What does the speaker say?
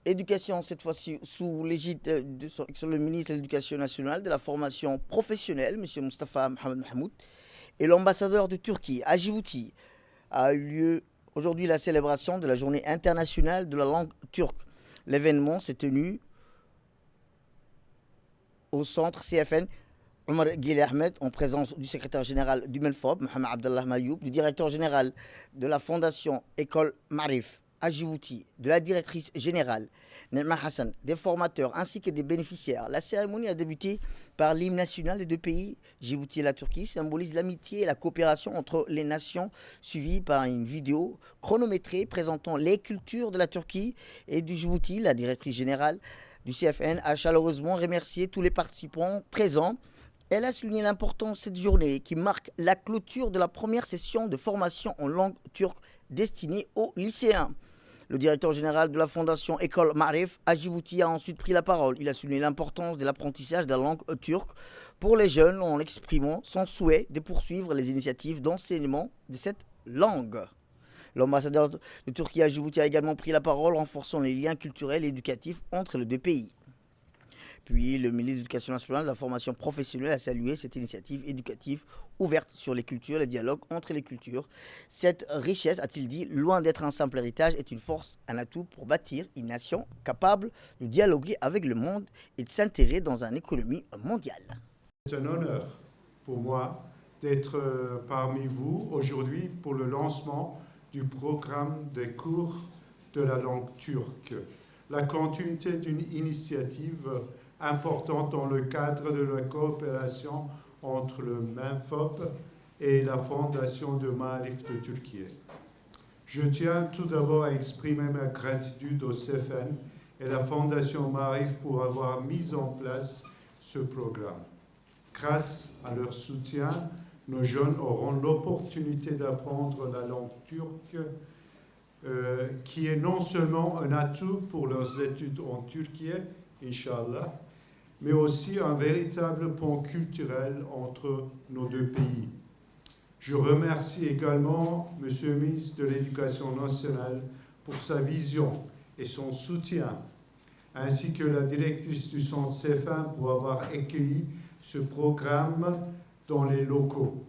éducation, cette fois-ci sous l'égide sur le ministre de l'Éducation nationale, de la formation professionnelle, M. Mustafa Mohamed Mahmoud, et l'ambassadeur de Turquie à Djibouti, a eu lieu aujourd'hui la célébration de la journée internationale de la langue turque. L'événement s'est tenu au centre CFN Omar Guile Ahmed, en présence du secrétaire général du MELFOB, Mohamed Abdallah Mayoub, du directeur général de la fondation École Marif à Djibouti, de la directrice générale Nema Hassan, des formateurs ainsi que des bénéficiaires. La cérémonie a débuté par l'hymne national des deux pays, Djibouti et la Turquie, symbolise l'amitié et la coopération entre les nations, suivie par une vidéo chronométrée présentant les cultures de la Turquie et du Djibouti. La directrice générale du CFN a chaleureusement remercié tous les participants présents. Elle a souligné l'importance de cette journée qui marque la clôture de la première session de formation en langue turque destinée aux lycéens. Le directeur général de la fondation École Marif à Djibouti a ensuite pris la parole. Il a souligné l'importance de l'apprentissage de la langue turque pour les jeunes en exprimant son souhait de poursuivre les initiatives d'enseignement de cette langue. L'ambassadeur de Turquie à Djibouti a également pris la parole, renforçant les liens culturels et éducatifs entre les deux pays. Puis, le ministre de l'Éducation nationale de la formation professionnelle a salué cette initiative éducative ouverte sur les cultures, les dialogues entre les cultures. Cette richesse, a-t-il dit, loin d'être un simple héritage, est une force, un atout pour bâtir une nation capable de dialoguer avec le monde et de s'intégrer dans une économie mondiale. C'est un honneur pour moi d'être parmi vous aujourd'hui pour le lancement du programme des cours de la langue turque, la continuité d'une initiative importante dans le cadre de la coopération entre le MENFOP et la Fondation de Marif de Turquie. Je tiens tout d'abord à exprimer ma gratitude au CFN et la Fondation Marif pour avoir mis en place ce programme. Grâce à leur soutien, nos jeunes auront l'opportunité d'apprendre la langue turque, qui est non seulement un atout pour leurs études en Turquie, Inch'Allah, mais aussi un véritable pont culturel entre nos deux pays. Je remercie également M. le ministre de l'Éducation nationale pour sa vision et son soutien, ainsi que la directrice du centre CFN pour avoir accueilli ce programme dans les locaux.